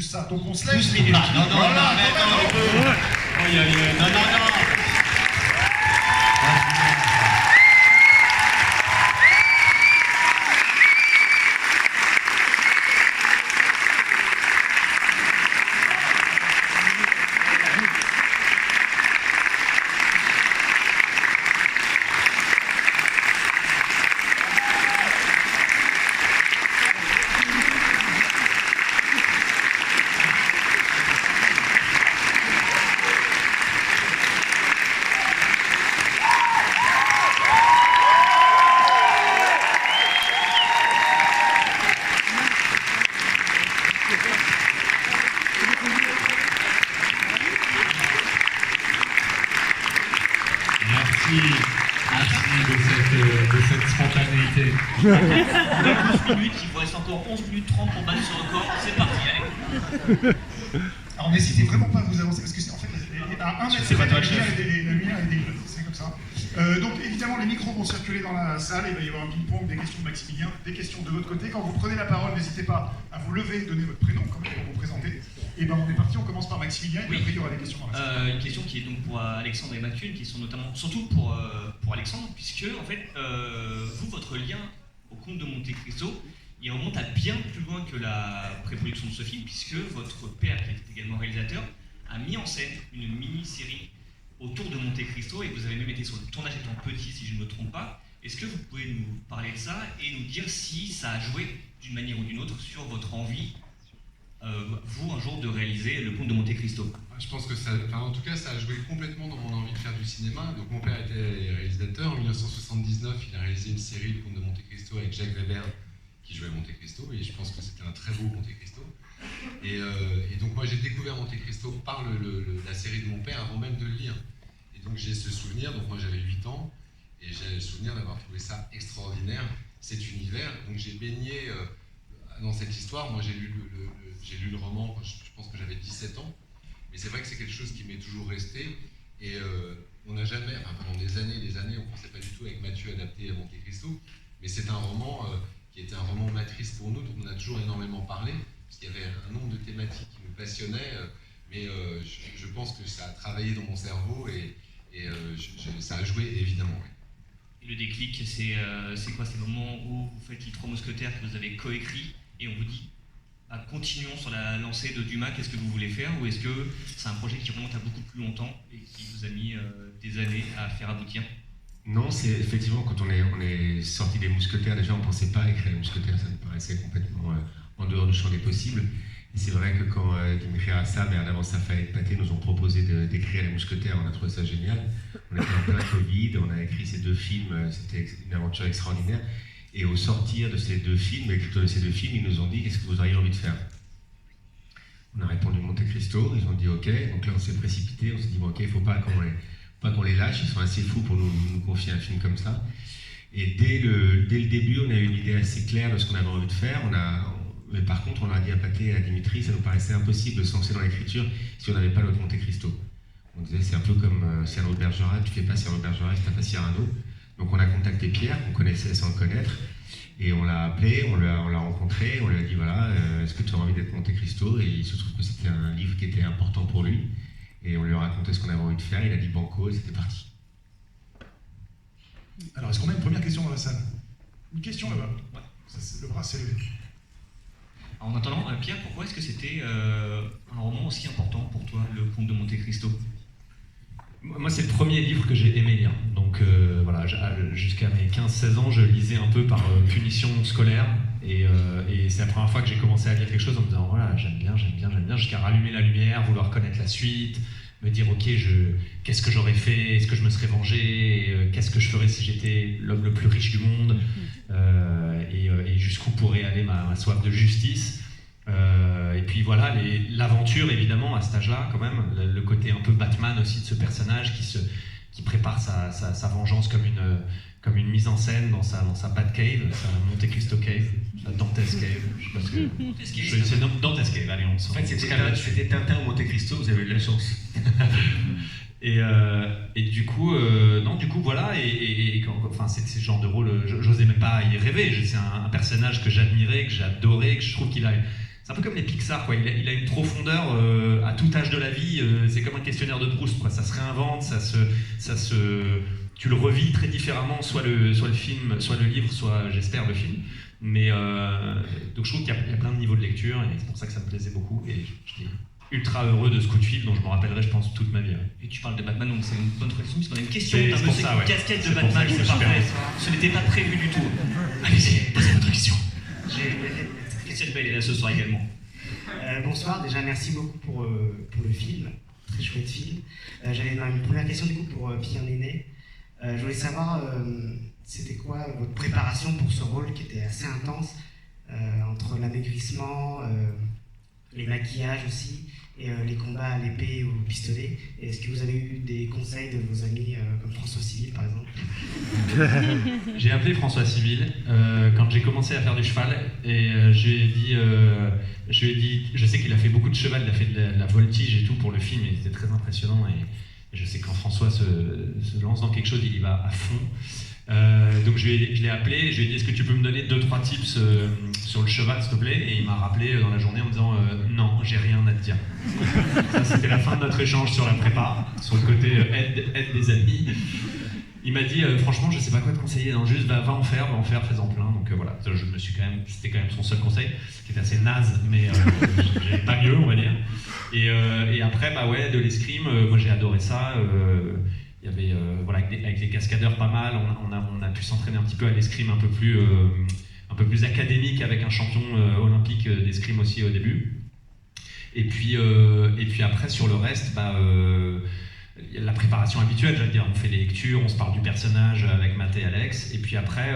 ça. Donc on se lève. 12 minutes. Non, Voilà, mais attends. Non. Merci de cette spontanéité. 12 minutes, il vous reste encore 11 minutes 30 pour battre ce record. C'est parti, allez. Alors n'hésitez vraiment pas à vous avancer parce que c'est en fait à 1 mètre C'est pas toi le la chef. lumière est dégueulasse, c'est comme ça. Donc évidemment les micros vont circuler dans la salle, il va y avoir un ping-pong, des questions de Maximilien, des questions de votre côté. Quand vous prenez la parole, n'hésitez pas à vous lever et donner votre prénom quand même pour vous présenter. Et ben on est parti, on commence par Maximilien et puis après il y aura des questions dans la salle. Une question qui est donc pour Alexandre et Mathieu, qui sont notamment, surtout pour Alexandre, puisque en fait, vous, votre lien au Comte de Monte Cristo, il remonte à bien plus loin que la pré-production de ce film, puisque votre père, qui est également réalisateur, a mis en scène une mini-série autour de Monte Cristo, et vous avez même été sur le tournage étant petit, si je ne me trompe pas. Est-ce que vous pouvez nous parler de ça et nous dire si ça a joué d'une manière ou d'une autre sur votre envie, vous, un jour, de réaliser le Comte de Monte Cristo? Je pense que ça, en tout cas, ça a joué complètement dans mon envie de faire du cinéma. Donc mon père était réalisateur. En 1979, il a réalisé une série, le Comte de Monte Cristo, avec Jacques Weber, qui jouait Monte Cristo, et je pense que c'était un très beau Monte Cristo. Et donc moi j'ai découvert Monte Cristo par la série de mon père avant même de le lire. Et donc j'ai ce souvenir, donc moi j'avais 8 ans, et j'ai le souvenir d'avoir trouvé ça extraordinaire, cet univers. Donc j'ai baigné dans cette histoire. Moi j'ai lu le roman quand je pense que j'avais 17 ans, mais c'est vrai que c'est quelque chose qui m'est toujours resté. Et on n'a jamais, pendant des années, on ne pensait pas du tout avec Mathieu adapter Monte Cristo, mais c'est un roman qui était un roman matrice pour nous, dont on a toujours énormément parlé, parce qu'il y avait un nombre de thématiques qui nous passionnaient, mais je pense que ça a travaillé dans mon cerveau et ça a joué évidemment. Oui. Et le déclic, c'est quoi? C'est le moment où vous faites Les Trois Mousquetaires que vous avez coécrit et on vous dit continuons sur la lancée de Dumas, qu'est-ce que vous voulez faire? Ou est-ce que c'est un projet qui remonte à beaucoup plus longtemps et qui vous a mis des années à faire aboutir? Non, c'est effectivement quand on est sorti des Mousquetaires, déjà on ne pensait pas écrire les Mousquetaires, ça nous paraissait complètement en dehors du champ des possibles. Et c'est vrai que quand Dimitri Assam et Adam Safaed Paté nous ont proposé d'écrire les Mousquetaires, on a trouvé ça génial. On était en plein Covid, on a écrit ces 2 films, c'était une aventure extraordinaire. Et au sortir de ces 2 films, l'écriture de ces 2 films, ils nous ont dit qu'est-ce que vous auriez envie de faire? On a répondu Monte Cristo, ils ont dit ok, donc là on s'est précipité, on s'est dit bon ok, il ne faut pas qu'on les lâche, ils sont assez fous pour nous confier un film comme ça. Et dès le début, on a eu une idée assez claire de ce qu'on avait envie de faire. Mais par contre, on a dit à Pathé et à Dimitri, ça nous paraissait impossible de se lancer dans l'écriture si on n'avait pas l'autre Monte Cristo. On disait c'est un peu comme Cyrano de Bergerac, tu fais pas Cyrano de Bergerac si tu n'as pas Cyrano. Donc on a contacté Pierre, qu'on connaissait sans le connaître, et on l'a appelé, on l'a rencontré, on lui a dit voilà, est-ce que tu as envie d'être Monte Cristo? Et il se trouve que c'était un livre qui était important pour lui. Et on lui a raconté ce qu'on avait envie de faire, il a dit banco et c'était parti. Alors est-ce qu'on a une première question dans la salle? Une question là-bas. Ouais. Le bras s'est levé. En attendant, Pierre, pourquoi est-ce que c'était un roman aussi important pour toi, le Comte de Monte Cristo? Moi, c'est le premier livre que j'ai aimé lire. Donc voilà, jusqu'à mes 15-16 ans, je lisais un peu par punition scolaire. Et c'est la première fois que j'ai commencé à lire quelque chose en me disant voilà, j'aime bien, jusqu'à rallumer la lumière, vouloir connaître la suite, me dire ok, qu'est-ce que j'aurais fait, est-ce que je me serais vengé, qu'est-ce que je ferais si j'étais l'homme le plus riche du monde, et jusqu'où pourrait aller ma soif de justice. Et puis voilà, l'aventure évidemment à cet âge-là, quand même, le côté un peu Batman aussi de ce personnage qui prépare sa vengeance comme une mise en scène dans sa Batcave, sa Monte Cristo Cave, sa Dante's Cave. Je sais pas c'est Dante's Cave, allez, on s'en. En fait, c'était Tintin ou Monte Cristo, vous avez eu de la chance. Et du coup, voilà, enfin, c'est ce genre de rôle, j'osais même pas y rêver. C'est un personnage que j'admirais, que j'adorais, que je trouve qu'il a. C'est un peu comme les Pixar, quoi. Il a une profondeur à tout âge de la vie. C'est comme un questionnaire de Proust, quoi. Ça se réinvente, tu le revis très différemment, soit le film, soit le livre, soit, j'espère, le film. Mais donc je trouve qu'il y a plein de niveaux de lecture, et c'est pour ça que ça me plaisait beaucoup. Et j'étais ultra heureux de ce coup de fil dont je me rappellerai, je pense, toute ma vie. Et tu parles de Batman, donc c'est une bonne transition, puisqu'on a une question C'est d'un pour monsieur ça, avec ouais. une casquette C'est de pour Batman, ça que je c'est me suis parfait. permis. Ce n'était pas prévu du tout. Allez-y, posez votre question. Christian Bale est là ce soir également. Bonsoir, déjà merci beaucoup pour le film, très chouette film. J'avais une première question du coup pour Pierre Ninet. Je voulais savoir c'était quoi votre préparation pour ce rôle qui était assez intense, entre l'amaigrissement, les maquillages aussi, et les combats à l'épée ou au pistolet. Et est-ce que vous avez eu des conseils de vos amis comme François Civil par exemple? J'ai appelé François Civil quand j'ai commencé à faire du cheval, et je lui ai dit, je sais qu'il a fait beaucoup de cheval, il a fait de la voltige et tout pour le film, et c'était très impressionnant, et je sais que quand François se lance dans quelque chose, il y va à fond. Donc je l'ai appelé, je lui ai dit est-ce que tu peux me donner 2-3 tips sur le cheval s'il te plaît, et il m'a rappelé dans la journée en me disant non, j'ai rien à te dire. Ça c'était la fin de notre échange sur la prépa, sur le côté aide des amis. Il m'a dit franchement je sais pas quoi te conseiller, non, juste va en faire, fais-en plein. Donc voilà, c'était quand même son seul conseil, qui était assez naze, mais j'avais pas mieux on va dire. Et après ouais, de l'escrime, moi j'ai adoré ça. Il y avait, avec les cascadeurs pas mal, on a pu s'entraîner un petit peu à l'escrime un peu plus académique avec un champion olympique d'escrime aussi au début. Et puis après sur le reste, la préparation habituelle, j'allais dire, on fait les lectures, on se parle du personnage avec Matt et Alex, et puis après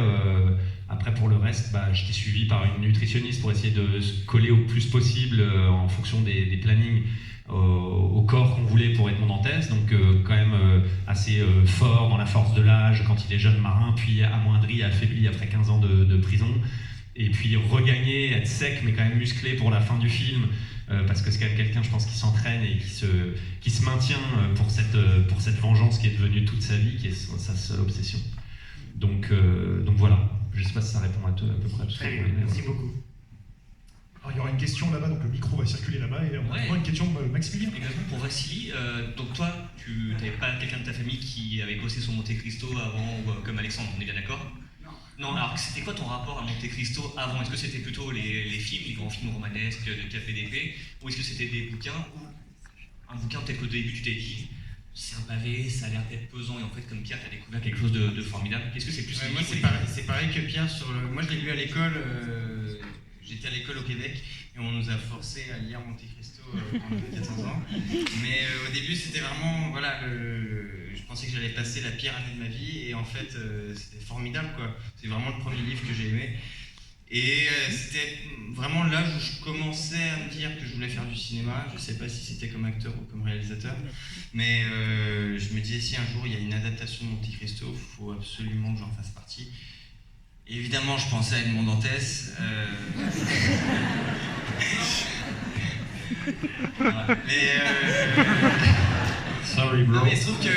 pour le reste, j'étais suivi par une nutritionniste pour essayer de se coller au plus possible en fonction des plannings au corps qu'on voulait pour Edmond Dantès, donc quand même assez fort dans la force de l'âge quand il est jeune marin, puis amoindri, affaibli après 15 ans de prison, et puis regagner, être sec mais quand même musclé pour la fin du film, parce que c'est quand même quelqu'un, je pense, qui s'entraîne et qui se maintient pour cette vengeance qui est devenue toute sa vie, qui est sa seule obsession. Donc voilà, je sais pas si ça répond à peu près à tout ça. Très bien, merci beaucoup. Alors, il y aura une question là-bas, donc le micro va circuler là-bas, et on a une question de Maximilien. Exactement, pour Vassili. Donc toi, tu n'avais pas quelqu'un de ta famille qui avait bossé sur Monte Cristo avant, ou comme Alexandre, on est bien d'accord? Non, alors c'était quoi ton rapport à Monte Cristo avant? Est-ce que c'était plutôt les films, les grands films romanesques de Café d'épée, ou est-ce que c'était des bouquins, ou un bouquin peut-être qu'au début tu t'es dit c'est un pavé, ça a l'air d'être pesant, et en fait comme Pierre t'as découvert quelque chose de formidable? Qu'est-ce que c'est plus moi c'est pareil que Pierre moi je l'ai lu à l'école, j'étais à l'école au Québec et on nous a forcé à lire Monte Cristo quand on avait 14 ans. Mais au début c'était vraiment, je pensais que j'allais passer la pire année de ma vie, et en fait c'était formidable quoi. C'est vraiment le premier livre que j'ai aimé. Et c'était vraiment l'âge où je commençais à me dire que je voulais faire du cinéma. Je ne sais pas si c'était comme acteur ou comme réalisateur, mais je me disais si un jour il y a une adaptation de Monte Cristo, il faut absolument que j'en fasse partie. Et évidemment, je pensais à Edmond Dantès. Sorry bro. Non, mais sauf que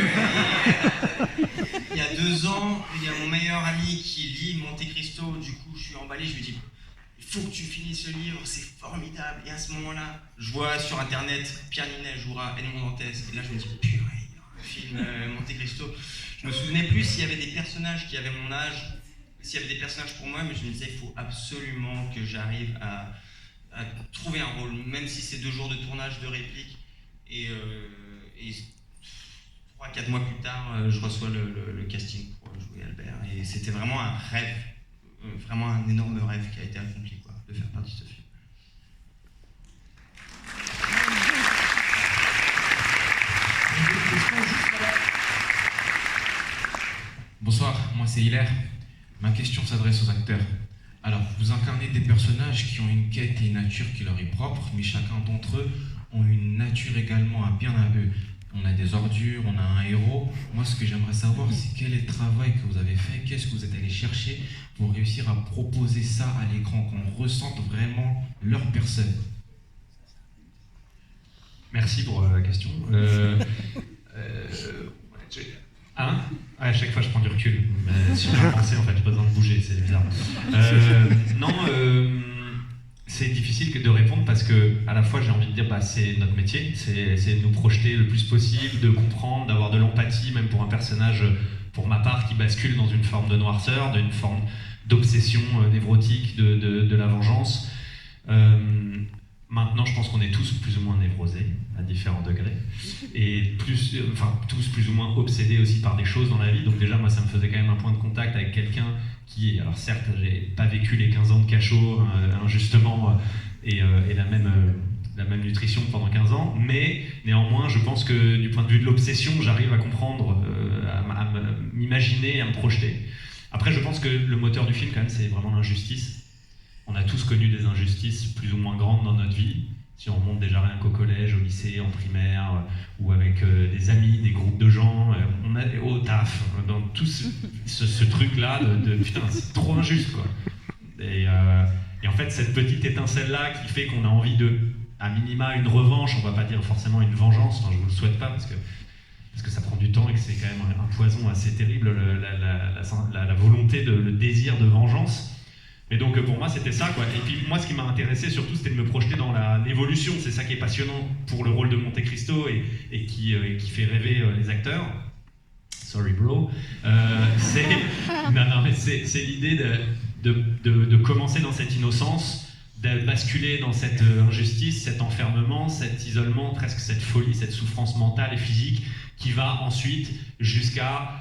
il y a 2 ans, il y a mon meilleur ami qui lit Monte Cristo. Du coup, je suis emballé, je lui dis il faut que tu finisses ce livre, c'est formidable. Et à ce moment-là, je vois sur internet Pierre Ninet jouera Edmond Dantès, et là je me dis purée, il y a un film Monte Cristo. Je me souvenais plus s'il y avait des personnages qui avaient mon âge, s'il y avait des personnages pour moi, mais je me disais il faut absolument que j'arrive à trouver un rôle, même si c'est 2 jours de tournage, de répliques, et 3-4 mois plus tard, je reçois le casting pour jouer Albert, et c'était vraiment un rêve, vraiment un énorme rêve qui a été accompli, quoi, de faire partie de ce film. Bonsoir, moi c'est Hilaire. Ma question s'adresse aux acteurs. Alors, vous incarnez des personnages qui ont une quête et une nature qui leur est propre, mais chacun d'entre eux ont une nature également bien à eux. On a des ordures, on a un héros. Moi, ce que j'aimerais savoir, c'est quel est le travail que vous avez fait, qu'est-ce que vous êtes allé chercher pour réussir à proposer ça à l'écran, qu'on ressente vraiment leur personne. Merci pour la question. À chaque fois je prends du recul, mais si je pensais en fait, j'ai pas besoin de bouger, c'est bizarre. c'est difficile que de répondre parce que à la fois j'ai envie de dire c'est notre métier, c'est de nous projeter le plus possible, de comprendre, d'avoir de l'empathie, même pour un personnage, pour ma part, qui bascule dans une forme de noirceur, d'une forme d'obsession névrotique de la vengeance. Maintenant, je pense qu'on est tous plus ou moins névrosés, à différents degrés, et tous plus ou moins obsédés aussi par des choses dans la vie. Donc déjà, moi, ça me faisait quand même un point de contact avec quelqu'un qui, alors certes, j'ai pas vécu les 15 ans de cachot injustement et la même nutrition pendant 15 ans, mais néanmoins, je pense que du point de vue de l'obsession, j'arrive à comprendre, à m'imaginer, à me projeter. Après, je pense que le moteur du film, quand même, c'est vraiment l'injustice. On a tous connu des injustices plus ou moins grandes dans notre vie. Si on remonte déjà rien qu'au collège, au lycée, en primaire, ou avec des amis, des groupes de gens, on a au taf, dans tout ce truc-là de putain, c'est trop injuste, quoi. Et en fait, cette petite étincelle-là qui fait qu'on a envie de, à minima, une revanche, on va pas dire forcément une vengeance, enfin, je vous le souhaite pas, parce que ça prend du temps et que c'est quand même un poison assez terrible, la volonté, le désir de vengeance. Et donc pour moi c'était ça, quoi. Et puis moi ce qui m'a intéressé surtout c'était de me projeter dans l'évolution, c'est ça qui est passionnant pour le rôle de Monte Cristo et qui fait rêver les acteurs. Sorry bro. C'est l'idée de commencer dans cette innocence, de basculer dans cette injustice, cet enfermement, cet isolement, presque cette folie, cette souffrance mentale et physique qui va ensuite jusqu'à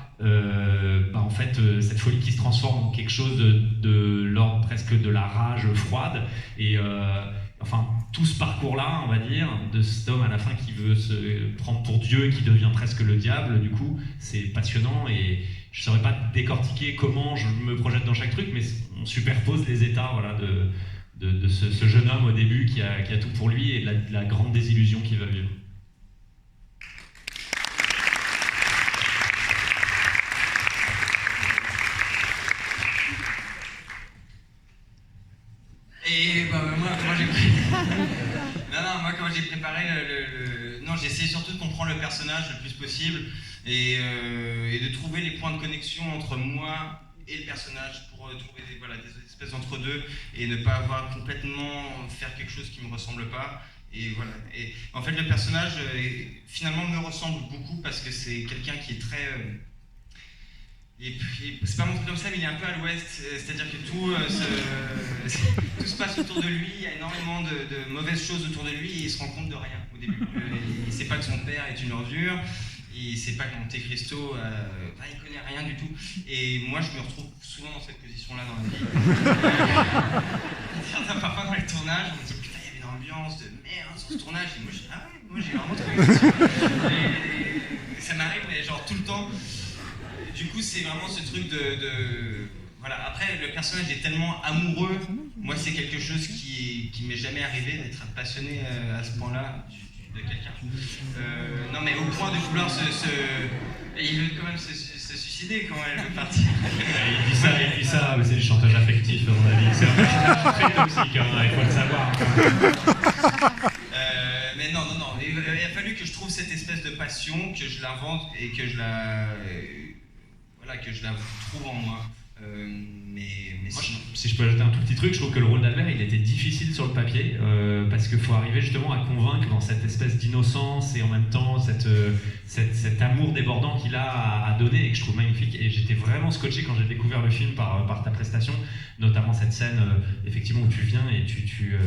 en fait, cette folie qui se transforme en quelque chose de l'ordre presque de la rage froide. Et enfin, tout ce parcours-là, on va dire, de cet homme à la fin qui veut se prendre pour Dieu et qui devient presque le diable, du coup, c'est passionnant. Et je ne saurais pas décortiquer comment je me projette dans chaque truc, mais on superpose les états, voilà, de ce jeune homme au début qui a tout pour lui et la grande désillusion qu'il va vivre. Et bah, moi, comment j'ai préparé Non, j'ai essayé surtout de comprendre le personnage le plus possible et de trouver les points de connexion entre moi et le personnage pour trouver des espèces d'entre-deux et ne pas avoir complètement faire quelque chose qui me ressemble pas. Et voilà. Et en fait, le personnage finalement me ressemble beaucoup parce que c'est quelqu'un qui est très et puis, c'est pas montré comme ça, mais il est un peu à l'ouest, c'est-à-dire que tout se passe autour de lui, il y a énormément de mauvaises choses autour de lui et il se rend compte de rien au début. Il sait pas que son père est une ordure, il sait pas que Monte Cristo, il connaît rien du tout. Et moi, je me retrouve souvent dans cette position-là dans la vie. Parfois dans les tournages, on me dit putain, il y avait une ambiance de merde sur ce tournage. Et moi, je dis ah ouais, moi j'ai vraiment trouvé ça. Et ça m'arrive, mais genre tout le temps. Du coup, c'est vraiment ce truc voilà. Après, le personnage est tellement amoureux. Moi, c'est quelque chose qui m'est jamais arrivé d'être passionné à ce point-là de quelqu'un. Non, mais au point de vouloir il veut quand même se suicider quand elle veut partir. Il dit ça, mais c'est du chantage affectif dans la vie. C'est un personnage très toxique, hein, il faut le savoir. Mais non. Il a fallu que je trouve cette espèce de passion, que je l'invente et que je la trouve en moi. Mais moi, si je peux ajouter un tout petit truc, je trouve que le rôle d'Albert, il était difficile sur le papier, parce qu'il faut arriver justement à convaincre dans cette espèce d'innocence et en même temps cet amour débordant qu'il a à donner et que je trouve magnifique. Et j'étais vraiment scotché quand j'ai découvert le film par ta prestation, notamment cette scène effectivement où tu viens et tu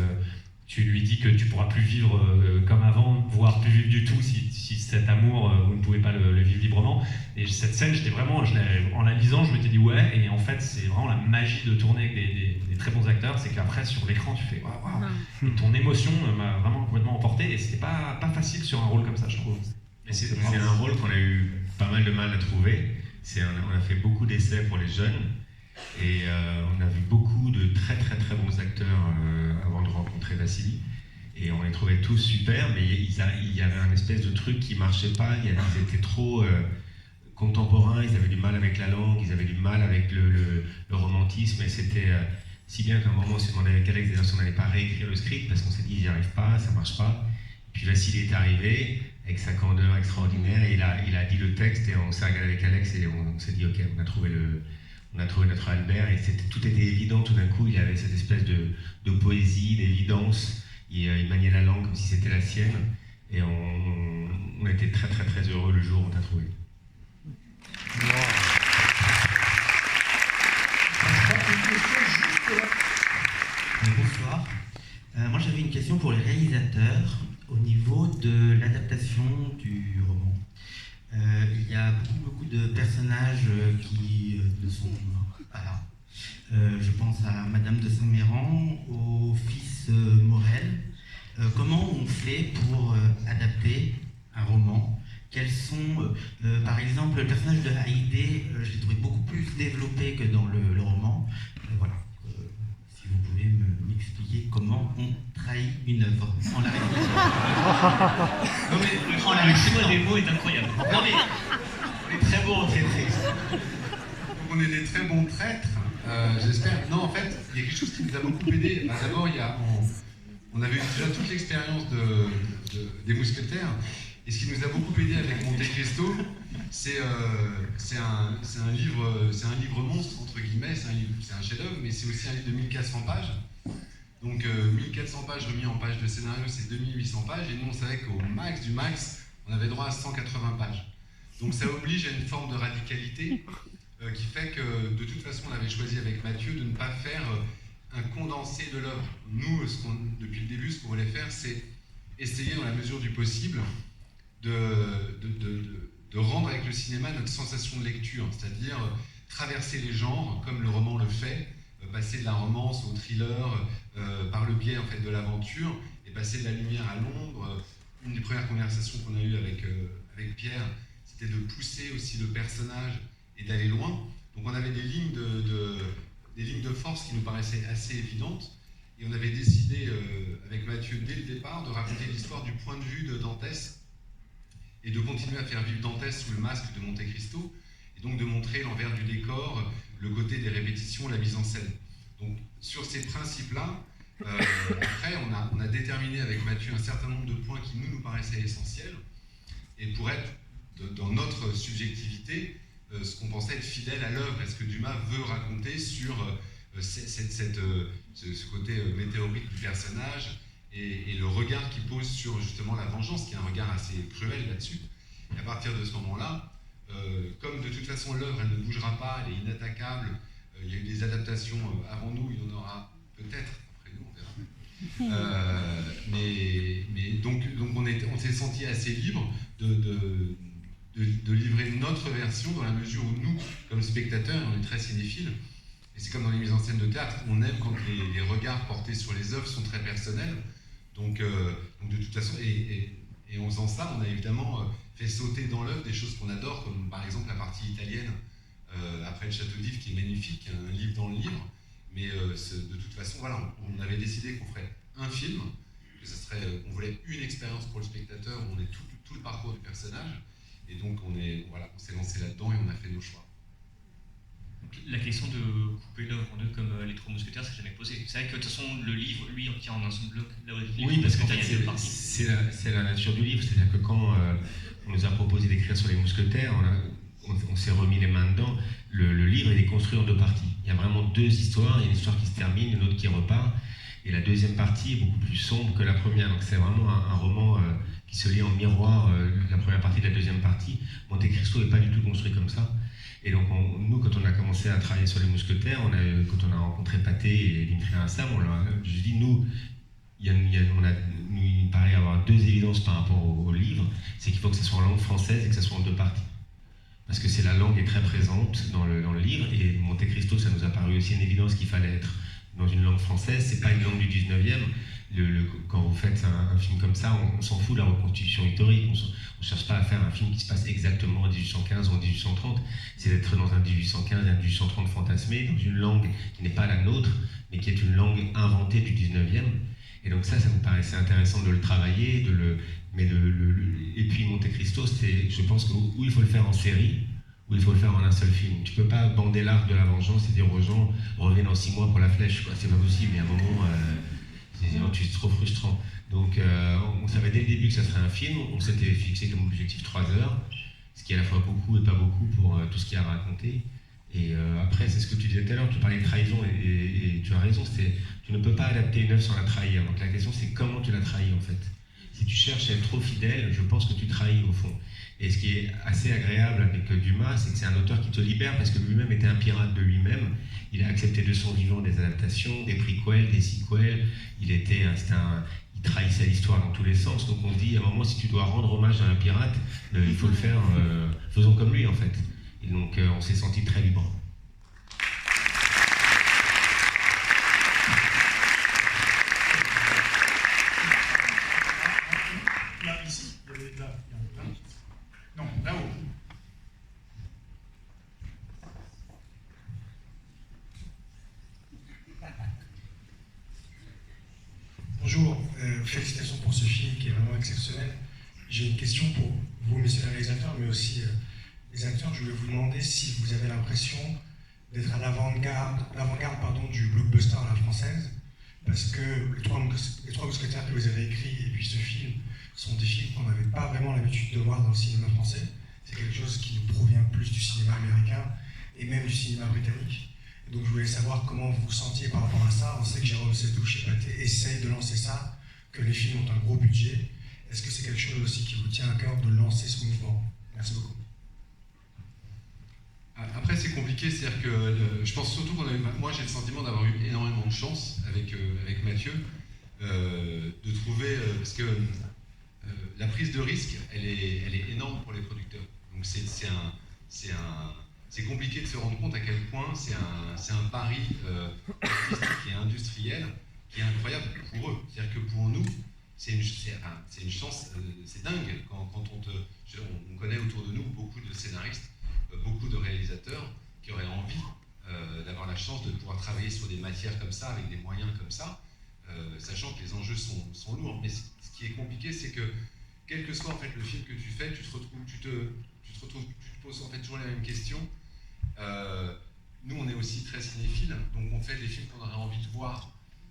lui dis que tu pourras plus vivre comme avant, voire plus vivre du tout si cet amour, vous ne pouvez pas le vivre librement. Et cette scène, en la lisant, je m'étais dit ouais, et en fait, c'est vraiment la magie de tourner avec des très bons acteurs, c'est qu'après, sur l'écran, tu fais waouh, et ton émotion m'a vraiment complètement emporté, et c'était pas facile sur un rôle comme ça, je trouve. Mais c'est un rôle qu'on a eu pas mal de mal à trouver. On a fait beaucoup d'essais pour les jeunes. Et on a vu beaucoup de très très très bons acteurs avant de rencontrer Vassili. Et on les trouvait tous super, mais il y avait un espèce de truc qui marchait pas. Ils étaient trop contemporains, ils avaient du mal avec la langue, ils avaient du mal avec le romantisme. Et c'était si bien qu'à un moment on s'est demandé avec Alex si on n'allait pas réécrire le script parce qu'on s'est dit ils n'y arrivent pas, ça marche pas. Puis Vassili est arrivé avec sa candeur extraordinaire et il a dit le texte et on s'est regardé avec Alex et on s'est dit ok, on on a trouvé notre Albert et tout était évident. Tout d'un coup, il avait cette espèce de poésie, d'évidence. Il maniait la langue comme si c'était la sienne. Et on était très très très heureux le jour où on t'a trouvé. Bonsoir. Moi j'avais une question pour les réalisateurs au niveau de l'adaptation du roman. Il y a beaucoup de personnages qui ne sont pas là. Je pense à Madame de Saint-Méran, au fils Morel. Comment on fait pour adapter un roman? Quels sont, par exemple, le personnage de Haïdé, je l'ai trouvé beaucoup plus développé que dans le roman. Voilà. Si vous pouvez m'expliquer comment on trahit une œuvre en la réalisant. Non mais le choix des mots est incroyable. Non mais On est très bon en traîtrise. Donc on est des très bons traîtres, j'espère. Non, en fait, il y a quelque chose qui nous a beaucoup aidé. Bah, d'abord, on avait eu déjà toute l'expérience des Mousquetaires. Et ce qui nous a beaucoup aidé avec Monte Cristo, c'est un livre monstre, entre guillemets, c'est un chef-d'œuvre, mais c'est aussi un livre de 1400 pages. Donc 1400 pages remis en pages de scénario, c'est 2800 pages, et nous on savait qu'au max du max, on avait droit à 180 pages. Donc ça oblige à une forme de radicalité qui fait que de toute façon on avait choisi avec Mathieu de ne pas faire un condensé de l'œuvre. Nous, depuis le début, ce qu'on voulait faire, c'est essayer dans la mesure du possible de rendre avec le cinéma notre sensation de lecture, c'est-à-dire traverser les genres comme le roman le fait, passer de la romance au thriller par le biais en fait, de l'aventure et passer de la lumière à l'ombre. Une des premières conversations qu'on a eues avec Pierre, c'était de pousser aussi le personnage et d'aller loin. Donc on avait des lignes de force qui nous paraissaient assez évidentes et on avait décidé avec Mathieu dès le départ de raconter l'histoire du point de vue de Dantès et de continuer à faire vivre Dantès sous le masque de Monte Cristo, et donc de montrer l'envers du décor, le côté des répétitions, la mise en scène. Donc sur ces principes-là, après on a déterminé avec Mathieu un certain nombre de points qui nous paraissaient essentiels, et pour être dans notre subjectivité, ce qu'on pensait être fidèle à l'œuvre, et ce que Dumas veut raconter sur ce côté météorique du personnage, et le regard qu'il pose sur justement la vengeance, qui est un regard assez cruel là-dessus. Et à partir de ce moment-là, comme de toute façon l'œuvre elle ne bougera pas, elle est inattaquable, il y a eu des adaptations avant nous, il y en aura peut-être après nous, on verra. Mais donc on s'est senti assez libre de livrer notre version dans la mesure où nous, comme spectateurs, on est très cinéphiles, et c'est comme dans les mises en scène de théâtre, on aime quand les regards portés sur les œuvres sont très personnels. Donc de toute façon, et en faisant ça, on a évidemment fait sauter dans l'œuvre des choses qu'on adore, comme par exemple la partie italienne, après le Château d'If, qui est magnifique, un livre dans le livre, mais de toute façon, voilà, on avait décidé qu'on ferait un film, que ça serait, on voulait une expérience pour le spectateur, où on est tout le parcours du personnage, et donc on s'est lancé là-dedans et on a fait nos choix. La question de couper l'œuvre en deux comme les Trois Mousquetaires, c'est jamais posé. C'est vrai que de toute façon, le livre, lui, on tient en un seul bloc. Là où oui, parce qu'en fait, c'est la nature du livre. C'est-à-dire que quand on nous a proposé d'écrire sur les Mousquetaires, on s'est remis les mains dedans. Le livre est construit en deux parties. Il y a vraiment deux histoires. Il y a une histoire qui se termine, une autre qui repart. Et la deuxième partie est beaucoup plus sombre que la première. Donc c'est vraiment un roman qui se lit en miroir, la première partie de la deuxième partie. Monte Cristo n'est pas du tout construit comme ça. Et donc, nous, quand on a commencé à travailler sur les Mousquetaires, quand on a rencontré Pathé et Dimitri Assam, on leur a dit, nous, il paraît y avoir deux évidences par rapport au livre, c'est qu'il faut que ce soit en langue française et que ce soit en deux parties. Parce que la langue est très présente dans le livre, et Monte Cristo, ça nous a paru aussi une évidence qu'il fallait être dans une langue française, c'est pas une langue du 19e. Quand vous faites un film comme ça, on s'en fout de la reconstitution historique, on ne cherche pas à faire un film qui se passe exactement en 1815 ou en 1830, c'est d'être dans un 1815 et un 1830 fantasmé, dans une langue qui n'est pas la nôtre, mais qui est une langue inventée du 19e. Et donc ça nous paraissait intéressant de le travailler, et puis Monte Cristo, je pense où il faut le faire en série, où il faut le faire en un seul film. Tu peux pas bander l'arc de la vengeance et dire aux gens revenez dans 6 mois pour la flèche, c'est pas possible, il y a un moment c'est trop frustrant. Donc on savait dès le début que ça serait un film, on s'était fixé comme objectif 3 heures, ce qui est à la fois beaucoup et pas beaucoup pour tout ce qu'il y a à raconter. Et après, c'est ce que tu disais tout à l'heure, tu parlais de trahison, et tu as raison, tu ne peux pas adapter une œuvre sans la trahir. Donc la question, c'est comment tu la trahis, en fait. Si tu cherches à être trop fidèle, je pense que tu trahis, au fond. Et ce qui est assez agréable avec Dumas, c'est que c'est un auteur qui te libère, parce que lui-même était un pirate de lui-même. Il a accepté de son vivant des adaptations, des prequels, des sequels. Il trahissait l'histoire dans tous les sens. Donc on se dit, à un moment, si tu dois rendre hommage à un pirate, il faut le faire, faisons comme lui, en fait. Et donc on s'est senti très libre. Là, ici, il y avait là. Non, là-haut. Bonjour, félicitations pour ce film qui est vraiment exceptionnel. J'ai une question pour vous, messieurs les réalisateurs, mais aussi les acteurs. Je voulais vous demander si vous avez l'impression d'être à l'avant-garde du blockbuster à la française, parce que les trois mousquetaires que vous avez écrits et puis ce film sont des films qu'on n'avait pas vraiment l'habitude de voir dans le cinéma français. C'est quelque chose qui nous provient plus du cinéma américain et même du cinéma britannique. Et donc je voulais savoir comment vous vous sentiez par rapport à ça. On sait que Jérôme Sédou chez Pathé essaye de lancer ça, que les films ont un gros budget. Est-ce que c'est quelque chose aussi qui vous tient à cœur de lancer ce mouvement? Merci beaucoup. Après, c'est compliqué, c'est-à-dire que je pense surtout moi j'ai le sentiment d'avoir eu énormément de chance avec Mathieu, de trouver, parce que la prise de risque, elle est énorme pour les producteurs. Donc c'est compliqué de se rendre compte à quel point c'est un pari qui est industriel, qui est incroyable pour eux. C'est-à-dire que pour nous, c'est une chance, c'est dingue quand on connaît autour de nous beaucoup de scénaristes, beaucoup de réalisateurs qui auraient envie d'avoir la chance de pouvoir travailler sur des matières comme ça, avec des moyens comme ça, sachant que les enjeux sont lourds. Mais ce qui est compliqué, c'est que quel que soit en fait le film que tu fais, tu te poses en fait toujours les mêmes questions. Nous, on est aussi très cinéphiles, donc on fait des films qu'on aurait envie de voir.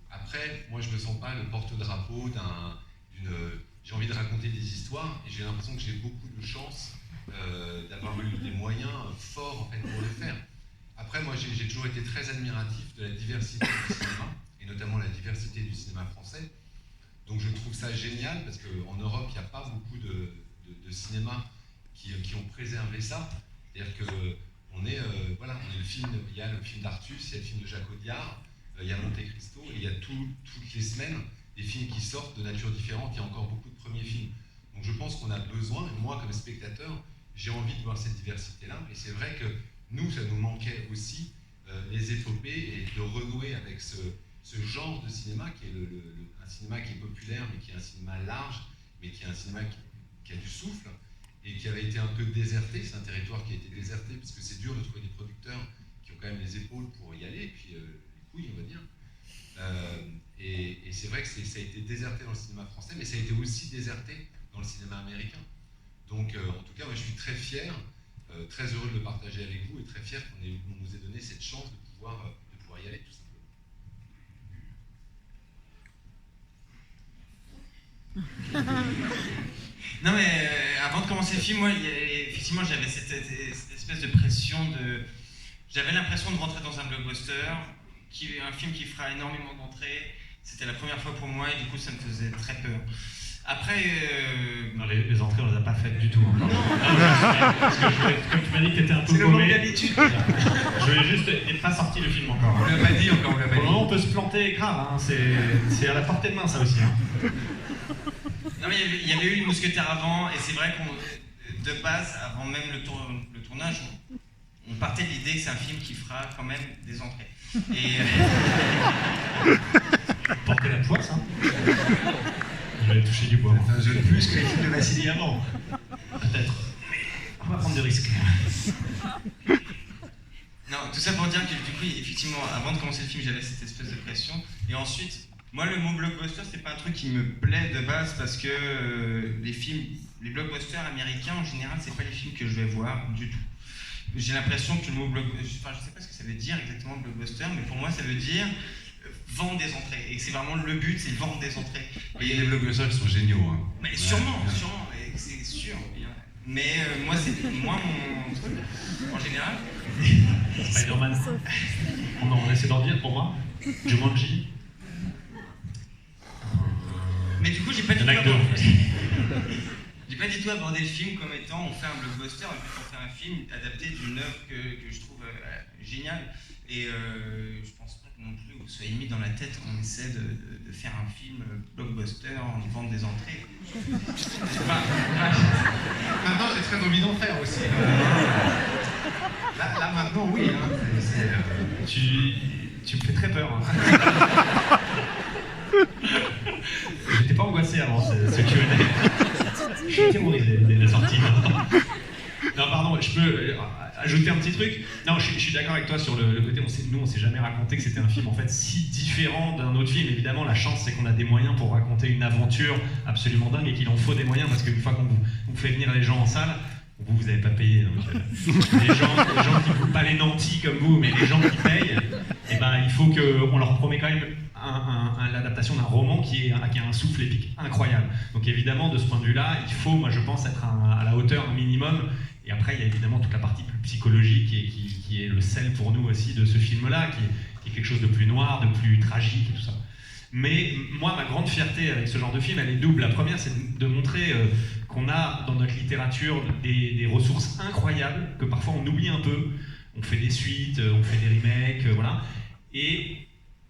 Après, moi, je me sens pas le porte-drapeau j'ai envie de raconter des histoires, et j'ai l'impression que j'ai beaucoup de chance d'avoir eu des moyens forts en fait, pour le faire. Après, moi, j'ai toujours été très admiratif de la diversité du cinéma, et notamment la diversité du cinéma français. Donc je trouve ça génial, parce qu'en Europe, il n'y a pas beaucoup de cinémas qui ont préservé ça. C'est-à-dire qu'on est, le film, il y a le film d'Artus, il y a le film de Jacques Audiard, il y a Monte Cristo, et il y a toutes les semaines des films qui sortent de nature différente. Il y a encore beaucoup de premiers films. Donc je pense qu'on a besoin, et moi comme spectateur, j'ai envie de voir cette diversité-là. Et c'est vrai que nous, ça nous manquait aussi les épopées, et de renouer avec ce genre de cinéma qui est un cinéma qui est populaire, mais qui est un cinéma large, mais qui est un cinéma qui a du souffle, et qui avait été un peu déserté. C'est un territoire qui a été déserté, parce que c'est dur de trouver des producteurs qui ont quand même les épaules pour y aller, et puis les couilles, on va dire. Et c'est vrai que ça a été déserté dans le cinéma français, mais ça a été aussi déserté dans le cinéma américain. Donc, en tout cas, moi, je suis très fier, très heureux de le partager avec vous, et très fier qu'on nous ait donné cette chance de pouvoir y aller, tout simplement. Non mais avant de commencer le film, moi, effectivement, j'avais cette espèce de pression j'avais l'impression de rentrer dans un blockbuster, un film qui fera énormément d'entrées. C'était la première fois pour moi et du coup ça me faisait très peur. Après... Non, les entrées on les a pas faites du tout encore. Parce que comme tu m'as dit que tu étais un peu paumé, je voulais juste... Il n'est pas sorti le film encore. On l'a pas dit encore, on l'a pas dit. Pour le moment on peut se planter grave, hein. C'est à la portée de main ça aussi. Hein. Non mais il y avait eu les mousquetaires avant, et c'est vrai qu'on, de base, avant même le tournage, on partait de l'idée que c'est un film qui fera quand même des entrées. Et... Porter la poisse, hein. On va aller toucher du bois. C'est un jeu de plus que les films de Vassili avant. Peut-être. Mais on va prendre des risques. Non, tout ça pour dire que du coup, effectivement, avant de commencer le film, j'avais cette espèce de pression. Et ensuite, moi, le mot blockbuster, c'est pas un truc qui me plaît de base, parce que les blockbusters américains, en général, c'est pas les films que je vais voir du tout. J'ai l'impression que le mot blockbuster, enfin, je sais pas ce que ça veut dire exactement blockbuster, mais pour moi, ça veut dire vendre des entrées. Et c'est vraiment le but, c'est vendre des entrées. Il y a des blockbusters qui sont géniaux. Hein. Mais sûrement, mais c'est sûr. Mais moi, c'est moins mon truc, en général. Spider-Man. On essaie d'en dire pour moi. Jumanji. Mais du coup, j'ai pas du tout Il y en a que abordé. J'ai pas du tout abordé le film comme étant on fait un blockbuster, et puis on fait un film adapté d'une œuvre que je trouve géniale. Et je pense pas non plus que vous soyez mis dans la tête qu'on essaie de faire un film blockbuster en vendant des entrées. Maintenant, j'ai très envie d'en faire aussi. Là maintenant, oui. Hein. Tu me fais très peur. Hein. J'étais pas angoissé avant ce Q&A. J'étais horrible dès la sortie. Non, pardon, je peux ajouter un petit truc. Non, je suis d'accord avec toi sur le côté, nous on s'est jamais raconté que c'était un film en fait si différent d'un autre film. Évidemment, la chance c'est qu'on a des moyens pour raconter une aventure absolument dingue et qu'il en faut des moyens parce qu'une fois qu'on vous fait venir les gens en salle, vous n'avez pas payé, donc les gens qui pas les nantis comme vous, mais les gens qui payent, et ben, il faut qu'on leur promet quand même l'adaptation d'un roman qui a un souffle épique incroyable. Donc évidemment, de ce point de vue-là, il faut, moi je pense, être à la hauteur un minimum. Et après, il y a évidemment toute la partie plus psychologique et qui est le sel pour nous aussi de ce film-là, qui est quelque chose de plus noir, de plus tragique et tout ça. Mais moi, ma grande fierté avec ce genre de film, elle est double. La première, c'est de montrer qu'on a dans notre littérature des ressources incroyables, que parfois on oublie un peu. On fait des suites, on fait des remakes, voilà. Et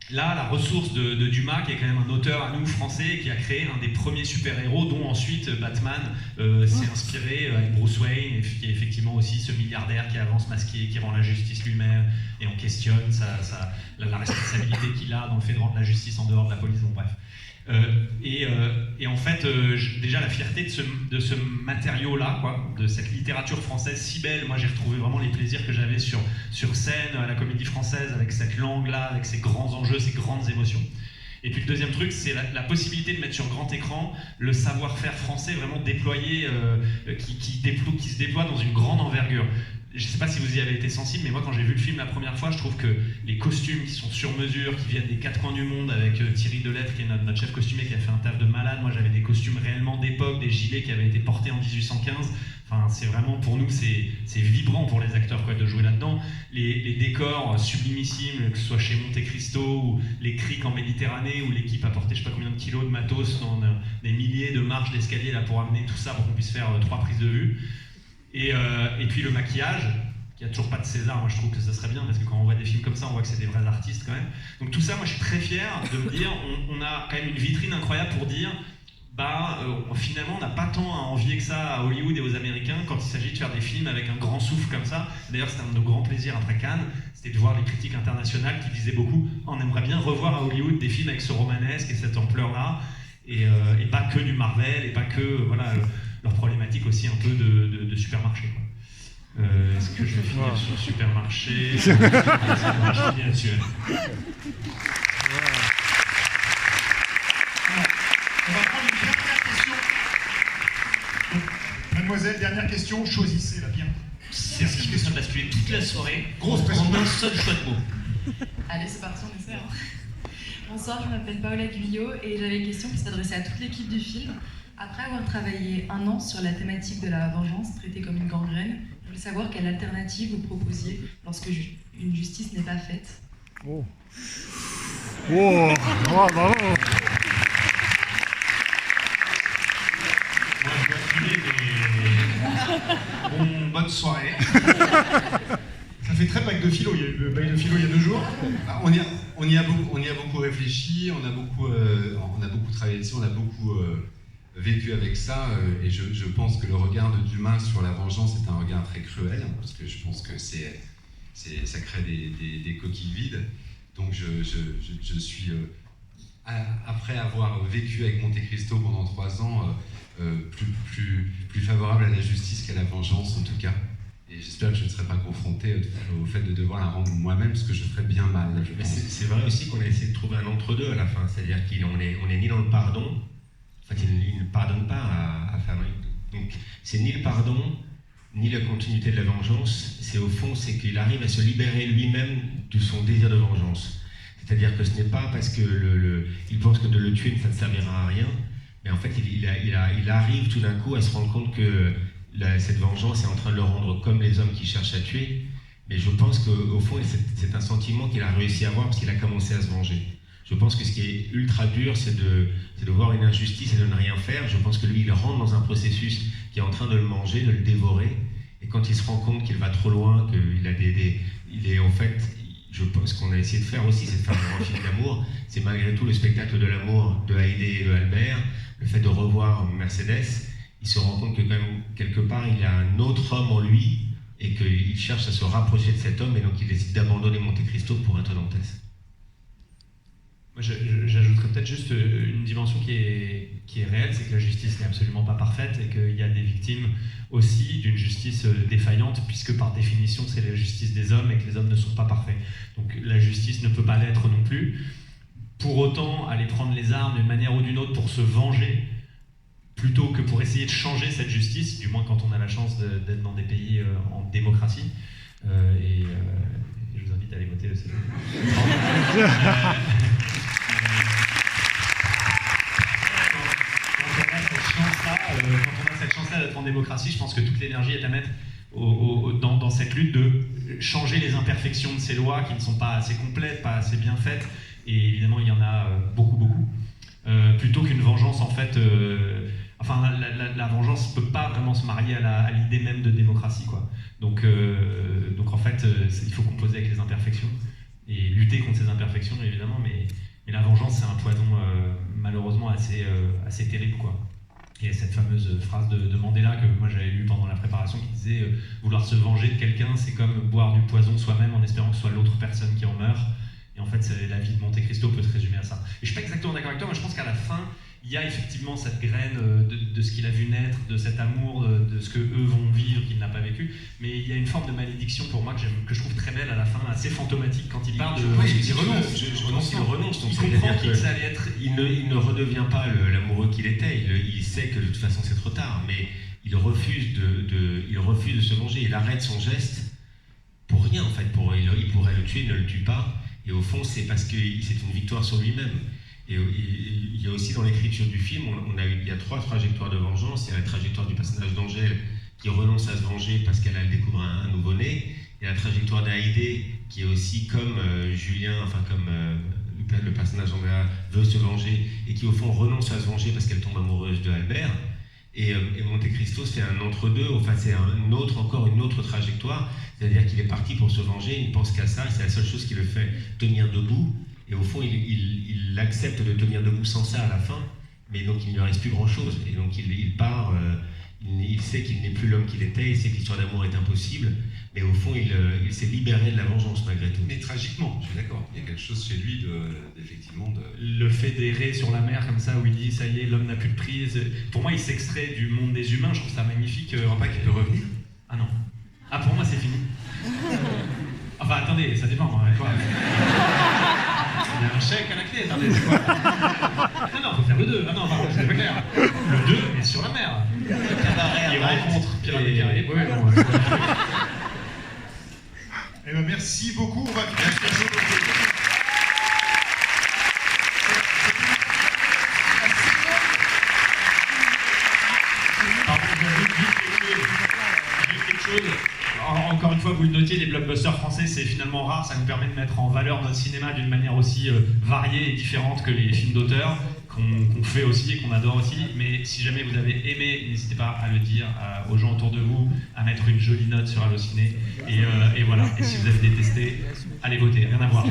là, la ressource de Dumas, qui est quand même un auteur à nous français, qui a créé un des premiers super-héros, dont ensuite Batman s'est inspiré avec Bruce Wayne, et qui est effectivement aussi ce milliardaire qui avance masqué, qui rend la justice lui-même, et on questionne la responsabilité qu'il a dans le fait de rendre la justice en dehors de la police, bon bref. Et en fait, déjà la fierté de ce matériau-là, quoi, de cette littérature française si belle, moi j'ai retrouvé vraiment les plaisirs que j'avais sur scène, à la Comédie Française, avec cette langue-là, avec ces grands enjeux, ces grandes émotions. Et puis le deuxième truc, c'est la possibilité de mettre sur grand écran le savoir-faire français vraiment déployé, qui se déploie dans une grande envergure. Je ne sais pas si vous y avez été sensible, mais moi quand j'ai vu le film la première fois, je trouve que les costumes qui sont sur mesure, qui viennent des quatre coins du monde, avec Thierry Delettre, qui est notre chef costumier, qui a fait un taf de malade. Moi j'avais des costumes réellement d'époque, des gilets qui avaient été portés en 1815. Enfin, c'est vraiment, pour nous, c'est vibrant pour les acteurs quoi, de jouer là-dedans. Les décors sublimissimes, que ce soit chez Monte Cristo, ou les criques en Méditerranée, où l'équipe a porté je ne sais pas combien de kilos de matos dans des milliers de marches d'escalier là, pour amener tout ça, pour qu'on puisse faire 3 prises de vue. Et puis le maquillage, qui a toujours pas de César, moi je trouve que ça serait bien, parce que quand on voit des films comme ça, on voit que c'est des vrais artistes quand même. Donc tout ça, moi je suis très fier de me dire, on a quand même une vitrine incroyable pour dire, finalement on n'a pas tant à envier que ça à Hollywood et aux Américains quand il s'agit de faire des films avec un grand souffle comme ça. D'ailleurs c'était un de nos grands plaisirs après Cannes, c'était de voir les critiques internationales qui disaient beaucoup, on aimerait bien revoir à Hollywood des films avec ce romanesque et cette ampleur-là, et pas que du Marvel, et pas que, voilà... leur problématique aussi un peu de supermarché. Est-ce que je vais finir sur supermarché? Je finis là-dessus. On va prendre une dernière question. Mademoiselle, dernière question, choisissez la bien. C'est ce qui me semble basculer toute la soirée Grosse en pression. un seul choix de mots. Allez, c'est parti, on essaie. Bonsoir, je m'appelle Paola Guyot et j'avais une question qui s'adressait à toute l'équipe du film. Après avoir travaillé 1 an sur la thématique de la vengeance traitée comme une gangrène, je voulais savoir quelle alternative vous proposiez lorsque une justice n'est pas faite. Oh. Oh, bravo. Moi je dois filer, mais bonne soirée. Ça fait très bac de philo, il y a eu le bac de philo il y a 2 jours. On y a beaucoup réfléchi, on a beaucoup travaillé dessus, on a beaucoup vécu avec ça, et je pense que le regard de Dumas sur la vengeance est un regard très cruel, parce que je pense que ça crée des coquilles vides. Donc je suis, après avoir vécu avec Monte Cristo pendant 3 ans, plus favorable à la justice qu'à la vengeance en tout cas. Et j'espère que je ne serai pas confronté au fait de devoir la rendre moi-même, parce que je ferais bien mal. Mais c'est vrai aussi qu'on a essayé de trouver un entre-deux à la fin, c'est-à-dire qu'on est ni dans le pardon, en fait il ne pardonne pas à Fabrice. Donc c'est ni le pardon, ni la continuité de la vengeance, c'est au fond, c'est qu'il arrive à se libérer lui-même de son désir de vengeance. C'est-à-dire que ce n'est pas parce qu'il pense que de le tuer, ça ne servira à rien, mais en fait il arrive tout d'un coup à se rendre compte que cette vengeance est en train de le rendre comme les hommes qui cherchent à tuer. Mais je pense qu'au fond, c'est un sentiment qu'il a réussi à avoir parce qu'il a commencé à se venger. Je pense que ce qui est ultra dur, c'est de voir une injustice et de ne rien faire. Je pense que lui, il rentre dans un processus qui est en train de le manger, de le dévorer. Et quand il se rend compte qu'il va trop loin, qu'il a il est en fait, je pense qu'on a essayé de faire aussi, c'est de faire un grand film d'amour. C'est malgré tout le spectacle de l'amour de Haïdé et de Albert, le fait de revoir Mercedes. Il se rend compte que quand même, quelque part, il y a un autre homme en lui et qu'il cherche à se rapprocher de cet homme et donc il décide d'abandonner Monte Cristo pour être Dantès. Moi, j'ajouterais peut-être juste une dimension qui est réelle, c'est que la justice n'est absolument pas parfaite et qu'il y a des victimes aussi d'une justice défaillante, puisque par définition, c'est la justice des hommes et que les hommes ne sont pas parfaits. Donc la justice ne peut pas l'être non plus. Pour autant, aller prendre les armes d'une manière ou d'une autre pour se venger, plutôt que pour essayer de changer cette justice, du moins quand on a la chance d'être dans des pays en démocratie, et je vous invite à aller voter le CDU. Quand on a cette chance-là d'être en démocratie, je pense que toute l'énergie est à mettre dans cette lutte de changer les imperfections de ces lois qui ne sont pas assez complètes, pas assez bien faites, et évidemment il y en a beaucoup, plutôt qu'une vengeance en fait. La vengeance ne peut pas vraiment se marier à l'idée même de démocratie, quoi. Donc en fait, il faut composer avec les imperfections et lutter contre ces imperfections, évidemment, mais la vengeance, c'est un poison malheureusement assez terrible, quoi. Il y a cette fameuse phrase de Mandela que moi j'avais lue pendant la préparation qui disait vouloir se venger de quelqu'un, c'est comme boire du poison soi-même en espérant que ce soit l'autre personne qui en meurt. Et en fait, la vie de Monte Cristo peut se résumer à ça. Et je suis pas exactement d'accord avec toi, mais je pense qu'à la fin, il y a effectivement cette graine de ce qu'il a vu naître, de cet amour, de ce qu'eux vont vivre, qu'il n'a pas vécu. Mais il y a une forme de malédiction pour moi que je trouve très belle à la fin, assez fantomatique quand il parle de... Il renonce. Donc il comprend qu'il allait être... Il ne redevient pas l'amoureux qu'il était. Il sait que de toute façon c'est trop tard, mais il refuse de se venger. Il arrête son geste pour rien en fait. Il pourrait le tuer, il ne le tue pas. Et au fond, c'est parce que c'est une victoire sur lui-même. Et il y a aussi dans l'écriture du film, il y a 3 trajectoires de vengeance. Il y a la trajectoire du personnage d'Angèle qui renonce à se venger parce qu'elle découvre un nouveau-né. Il y a la trajectoire d'Haïdé qui est aussi comme Julien, comme le personnage d'Andrea veut se venger et qui au fond renonce à se venger parce qu'elle tombe amoureuse de Albert. Et Monte Cristo, c'est un entre-deux, enfin c'est encore une autre trajectoire, c'est-à-dire qu'il est parti pour se venger, il ne pense qu'à ça, c'est la seule chose qui le fait tenir debout, et au fond il accepte de tenir debout sans ça à la fin, mais donc il ne lui reste plus grand-chose, et donc il part, il sait qu'il n'est plus l'homme qu'il était, il sait que l'histoire d'amour est impossible, mais au fond il s'est libéré de la vengeance malgré tout. Mais tragiquement, je suis d'accord, il y a quelque chose chez lui effectivement de... Le fait d'errer sur la mer comme ça, où il dit ça y est, l'homme n'a plus de prise, pour moi il s'extrait du monde des humains, je trouve ça magnifique. Je ne crois pas qu'il peut revenir. Ah non. Ah pour moi c'est fini. Enfin attendez, ça dépend, quoi. Il y a un chèque à la clé, attendez, c'est quoi? Non, faut faire le 2. Ah non, pardon, c'est pas clair. Le 2 est sur la mer. Il rencontre Pierre Le Carré. Oui, non. Eh ben, merci beaucoup. On va finir. Encore une fois, vous le notiez, les blockbusters français, c'est finalement rare. Ça nous permet de mettre en valeur notre cinéma d'une manière aussi variée et différente que les films d'auteur, qu'on fait aussi et qu'on adore aussi. Mais si jamais vous avez aimé, n'hésitez pas à le dire aux gens autour de vous, à mettre une jolie note sur Allociné. Et voilà. Et si vous avez détesté, allez voter. Rien à voir.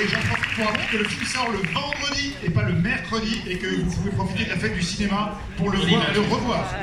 Et j'en profite pour rappeler que le film sort le vendredi et pas le mercredi et que vous pouvez profiter de la fête du cinéma pour le voir et le revoir.